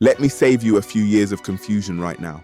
Let me save you a few years of confusion right now.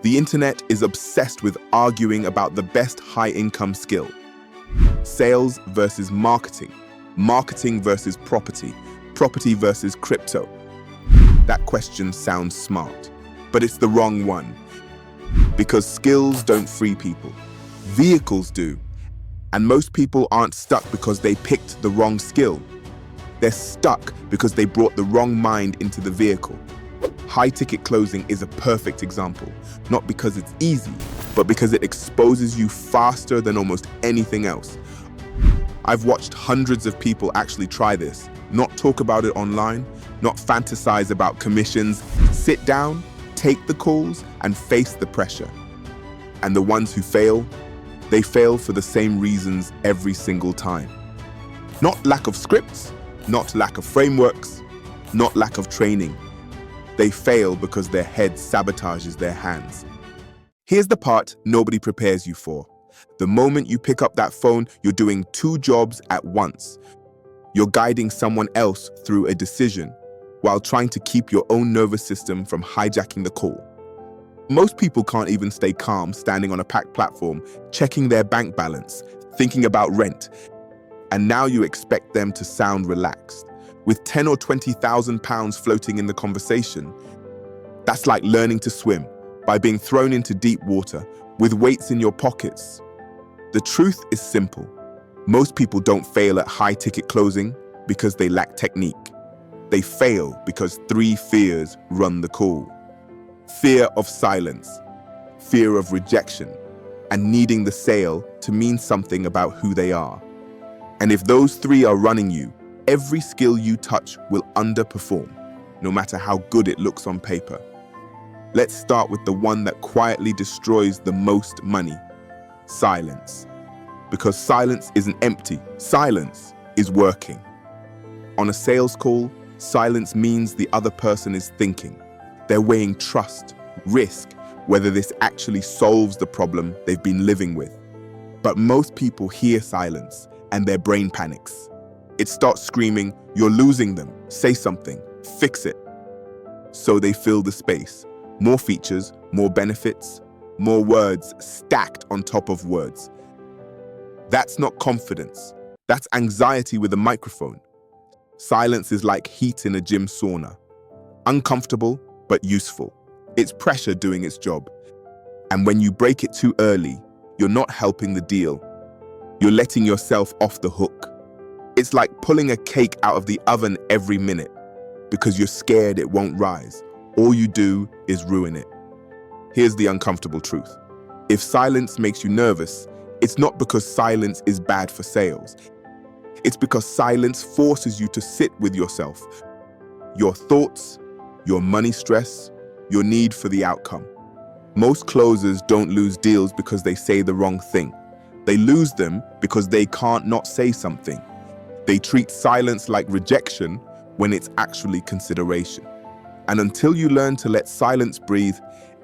The internet is obsessed with arguing about the best high-income skill. Sales versus marketing, marketing versus property, property versus crypto. That question sounds smart, but it's the wrong one. Because skills don't free people. Vehicles do. And most people aren't stuck because they picked the wrong skill. They're stuck because they brought the wrong mind into the vehicle. High-ticket closing is a perfect example, not because it's easy, but because it exposes you faster than almost anything else. I've watched hundreds of people actually try this, not talk about it online, not fantasize about commissions, sit down, take the calls, and face the pressure. And the ones who fail, they fail for the same reasons every single time. Not lack of scripts, not lack of frameworks, not lack of training. They fail because their head sabotages their hands. Here's the part nobody prepares you for. The moment you pick up that phone, you're doing two jobs at once. You're guiding someone else through a decision while trying to keep your own nervous system from hijacking the call. Most people can't even stay calm standing on a packed platform, checking their bank balance, thinking about rent. And now you expect them to sound relaxed, with 10 or 20,000 pounds floating in the conversation. That's like learning to swim by being thrown into deep water with weights in your pockets. The truth is simple. Most people don't fail at high-ticket closing because they lack technique. They fail because three fears run the call. Fear of silence, fear of rejection, and needing the sale to mean something about who they are. And if those three are running you, every skill you touch will underperform, no matter how good it looks on paper. Let's start with the one that quietly destroys the most money: silence. Because silence isn't empty, silence is working. On a sales call, silence means the other person is thinking. They're weighing trust, risk, whether this actually solves the problem they've been living with. But most people hear silence and their brain panics. It starts screaming, "You're losing them, say something, fix it." So they fill the space. More features, more benefits, more words stacked on top of words. That's not confidence. That's anxiety with a microphone. Silence is like heat in a gym sauna. Uncomfortable, but useful. It's pressure doing its job. And when you break it too early, you're not helping the deal. You're letting yourself off the hook. It's like pulling a cake out of the oven every minute because you're scared it won't rise. All you do is ruin it. Here's the uncomfortable truth. If silence makes you nervous, it's not because silence is bad for sales. It's because silence forces you to sit with yourself, your thoughts, your money stress, your need for the outcome. Most closers don't lose deals because they say the wrong thing. They lose them because they can't not say something. They treat silence like rejection when it's actually consideration. And until you learn to let silence breathe,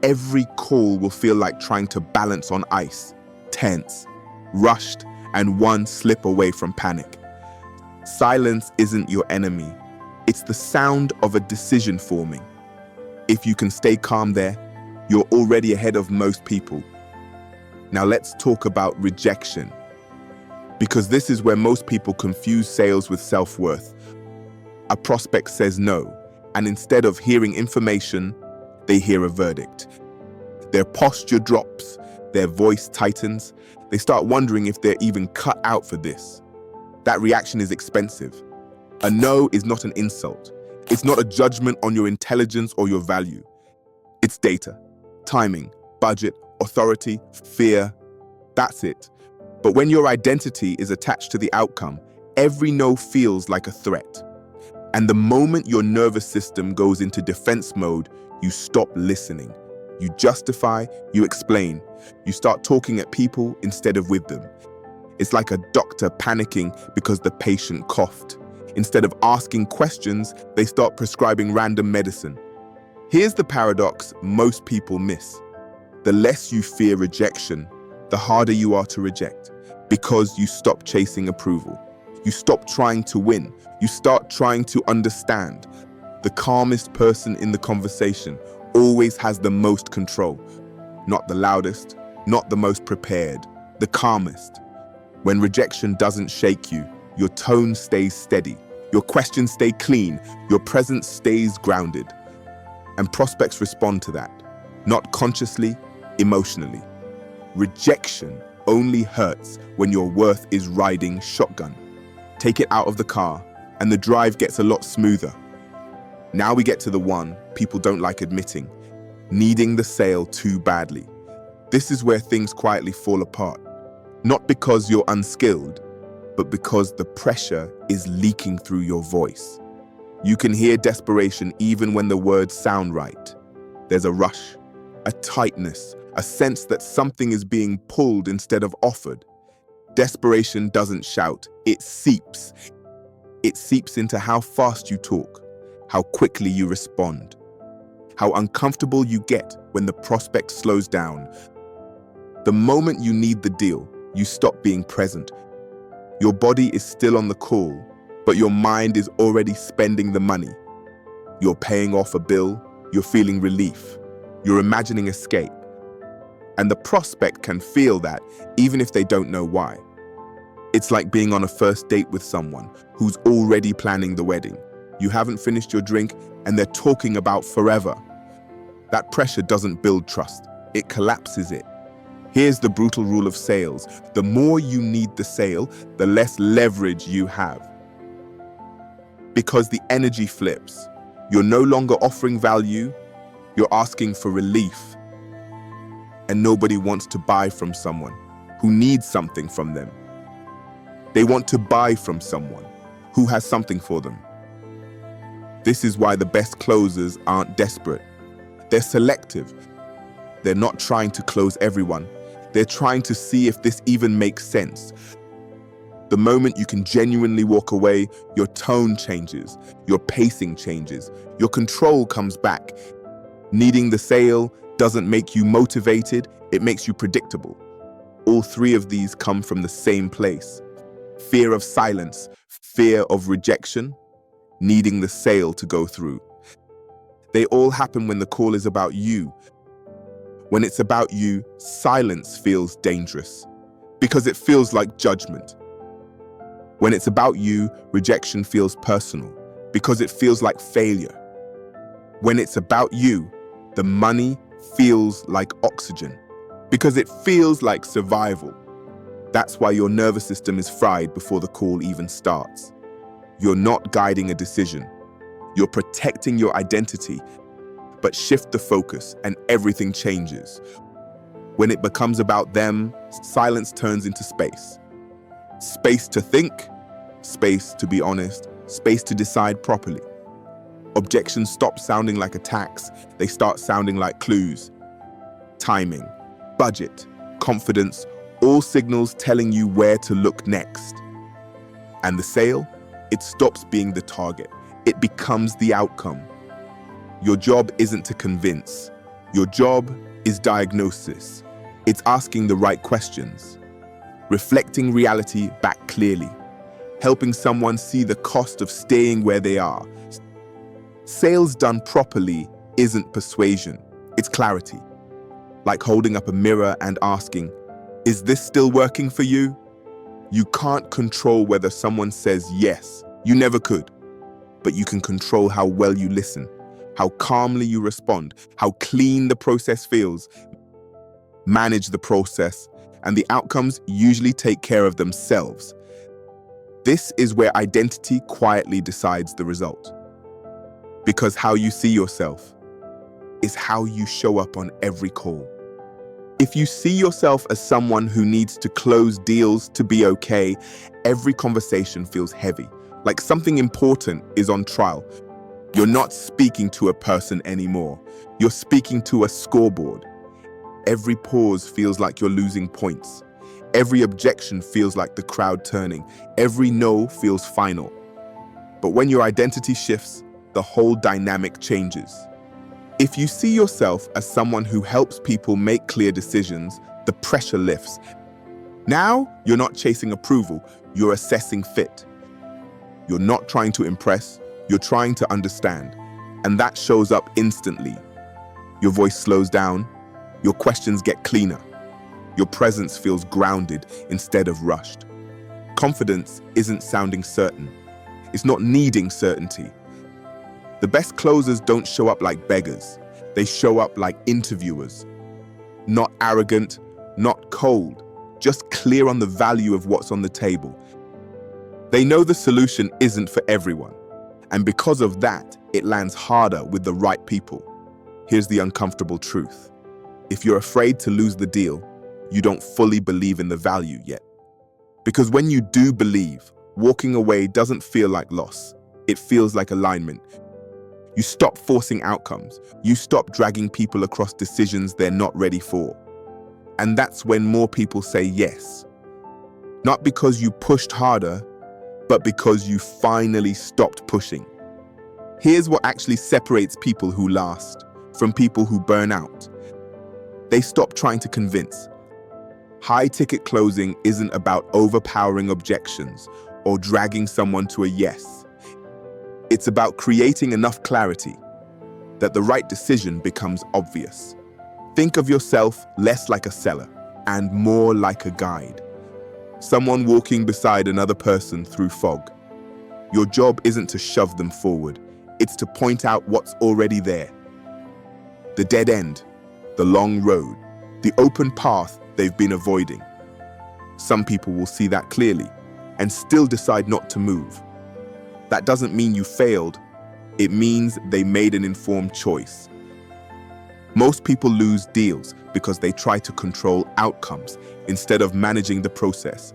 every call will feel like trying to balance on ice, tense, rushed, and one slip away from panic. Silence isn't your enemy. It's the sound of a decision forming. If you can stay calm there, you're already ahead of most people. Now let's talk about rejection. Because this is where most people confuse sales with self-worth. A prospect says no, and instead of hearing information, they hear a verdict. Their posture drops, their voice tightens. They start wondering if they're even cut out for this. That reaction is expensive. A no is not an insult. It's not a judgment on your intelligence or your value. It's data, timing, budget, authority, fear. That's it. But when your identity is attached to the outcome, every no feels like a threat. And the moment your nervous system goes into defense mode, you stop listening. You justify, you explain. You start talking at people instead of with them. It's like a doctor panicking because the patient coughed. Instead of asking questions, they start prescribing random medicine. Here's the paradox most people miss. The less you fear rejection, the harder you are to reject, because you stop chasing approval. You stop trying to win. You start trying to understand. The calmest person in the conversation always has the most control. Not the loudest, not the most prepared, the calmest. When rejection doesn't shake you, your tone stays steady, your questions stay clean, your presence stays grounded. And prospects respond to that, not consciously, emotionally. Rejection only hurts when your worth is riding shotgun. Take it out of the car, and the drive gets a lot smoother. Now we get to the one people don't like admitting, needing the sale too badly. This is where things quietly fall apart. Not because you're unskilled, but because the pressure is leaking through your voice. You can hear desperation even when the words sound right. There's a rush, a tightness, a sense that something is being pulled instead of offered. Desperation doesn't shout, it seeps. It seeps into how fast you talk, how quickly you respond, how uncomfortable you get when the prospect slows down. The moment you need the deal, you stop being present. Your body is still on the call, but your mind is already spending the money. You're paying off a bill, you're feeling relief, you're imagining escape. And the prospect can feel that, even if they don't know why. It's like being on a first date with someone who's already planning the wedding. You haven't finished your drink and they're talking about forever. That pressure doesn't build trust, it collapses it. Here's the brutal rule of sales. The more you need the sale, the less leverage you have. Because the energy flips. You're no longer offering value, you're asking for relief. And nobody wants to buy from someone who needs something from them. They want to buy from someone who has something for them. This is why the best closers aren't desperate. They're selective. They're not trying to close everyone. They're trying to see if this even makes sense. The moment you can genuinely walk away, your tone changes, your pacing changes, your control comes back. Needing the sale doesn't make you motivated, it makes you predictable. All three of these come from the same place. Fear of silence, fear of rejection, needing the sale to go through. They all happen when the call is about you. When it's about you, silence feels dangerous because it feels like judgment. When it's about you, rejection feels personal because it feels like failure. When it's about you, the money feels like oxygen because it feels like survival. That's why your nervous system is fried before the call even starts. You're not guiding a decision. You're protecting your identity. But shift the focus and everything changes. When it becomes about them, silence turns into space. Space to think, space to be honest, space to decide properly. Objections stop sounding like attacks, they start sounding like clues. Timing, budget, confidence, all signals telling you where to look next. And the sale, it stops being the target, it becomes the outcome. Your job isn't to convince. Your job is diagnosis. It's asking the right questions, reflecting reality back clearly, helping someone see the cost of staying where they are. Sales done properly isn't persuasion, it's clarity. Like holding up a mirror and asking, "Is this still working for you?" You can't control whether someone says yes. You never could. But you can control how well you listen, how calmly you respond, how clean the process feels. Manage the process, and the outcomes usually take care of themselves. This is where identity quietly decides the result. Because how you see yourself is how you show up on every call. If you see yourself as someone who needs to close deals to be okay, every conversation feels heavy, like something important is on trial. You're not speaking to a person anymore. You're speaking to a scoreboard. Every pause feels like you're losing points. Every objection feels like the crowd turning. Every no feels final. But when your identity shifts, the whole dynamic changes. If you see yourself as someone who helps people make clear decisions, the pressure lifts. Now, you're not chasing approval, you're assessing fit. You're not trying to impress, you're trying to understand. And that shows up instantly. Your voice slows down, your questions get cleaner, your presence feels grounded instead of rushed. Confidence isn't sounding certain. It's not needing certainty. The best closers don't show up like beggars. They show up like interviewers. Not arrogant, not cold, just clear on the value of what's on the table. They know the solution isn't for everyone, and because of that, it lands harder with the right people. Here's the uncomfortable truth. If you're afraid to lose the deal, you don't fully believe in the value yet. Because when you do believe, walking away doesn't feel like loss. It feels like alignment. You stop forcing outcomes. You stop dragging people across decisions they're not ready for. And that's when more people say yes. Not because you pushed harder, but because you finally stopped pushing. Here's what actually separates people who last from people who burn out. They stop trying to convince. High-ticket closing isn't about overpowering objections or dragging someone to a yes. It's about creating enough clarity that the right decision becomes obvious. Think of yourself less like a seller and more like a guide. Someone walking beside another person through fog. Your job isn't to shove them forward. It's to point out what's already there. The dead end, the long road, the open path they've been avoiding. Some people will see that clearly and still decide not to move. That doesn't mean you failed. It means they made an informed choice. Most people lose deals because they try to control outcomes instead of managing the process.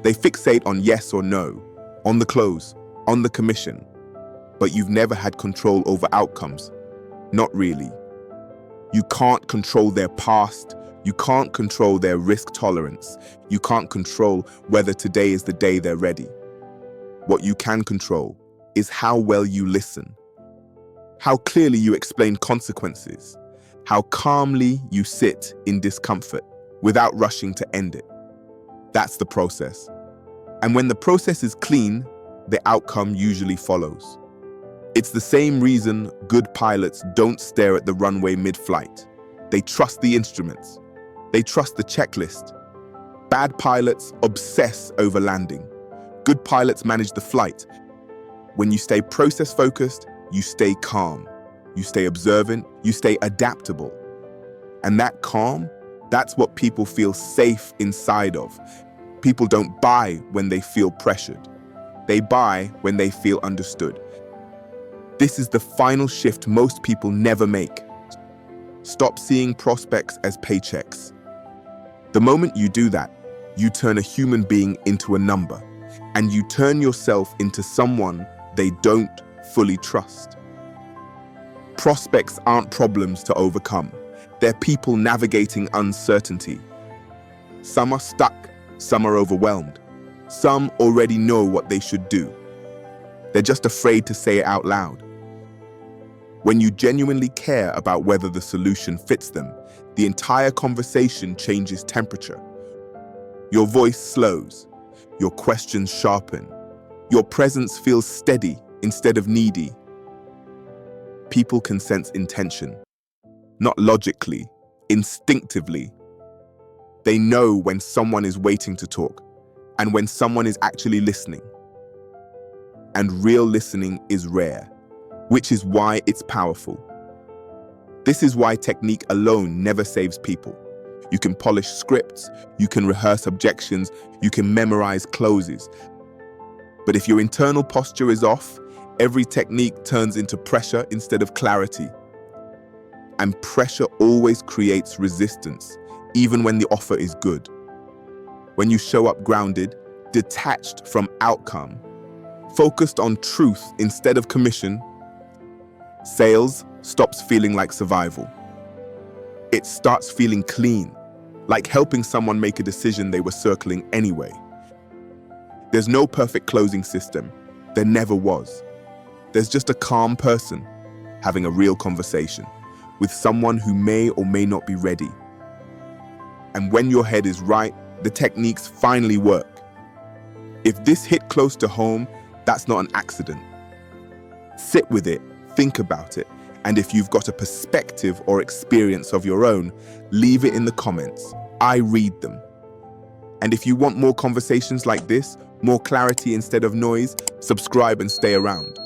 They fixate on yes or no, on the close, on the commission. But you've never had control over outcomes. Not really. You can't control their past. You can't control their risk tolerance. You can't control whether today is the day they're ready. What you can control is how well you listen, how clearly you explain consequences, how calmly you sit in discomfort without rushing to end it. That's the process. And when the process is clean, the outcome usually follows. It's the same reason good pilots don't stare at the runway mid-flight. They trust the instruments. They trust the checklist. Bad pilots obsess over landing. Good pilots manage the flight. When you stay process-focused, you stay calm. You stay observant. You stay adaptable. And that calm, that's what people feel safe inside of. People don't buy when they feel pressured. They buy when they feel understood. This is the final shift most people never make. Stop seeing prospects as paychecks. The moment you do that, you turn a human being into a number, and you turn yourself into someone they don't fully trust. Prospects aren't problems to overcome. They're people navigating uncertainty. Some are stuck, some are overwhelmed. Some already know what they should do. They're just afraid to say it out loud. When you genuinely care about whether the solution fits them, the entire conversation changes temperature. Your voice slows, your questions sharpen, your presence feels steady instead of needy. People can sense intention, not logically, instinctively. They know when someone is waiting to talk and when someone is actually listening. And real listening is rare, which is why it's powerful. This is why technique alone never saves people. You can polish scripts, you can rehearse objections, you can memorize closes. But if your internal posture is off, every technique turns into pressure instead of clarity. And pressure always creates resistance, even when the offer is good. When you show up grounded, detached from outcome, focused on truth instead of commission, sales stops feeling like survival. It starts feeling clean, like helping someone make a decision they were circling anyway. There's no perfect closing system. There never was. There's just a calm person having a real conversation with someone who may or may not be ready. And when your head is right, the techniques finally work. If this hit close to home, that's not an accident. Sit with it, Think about it. And if you've got a perspective or experience of your own, leave it in the comments. I read them. And if you want more conversations like this, more clarity instead of noise, subscribe and stay around.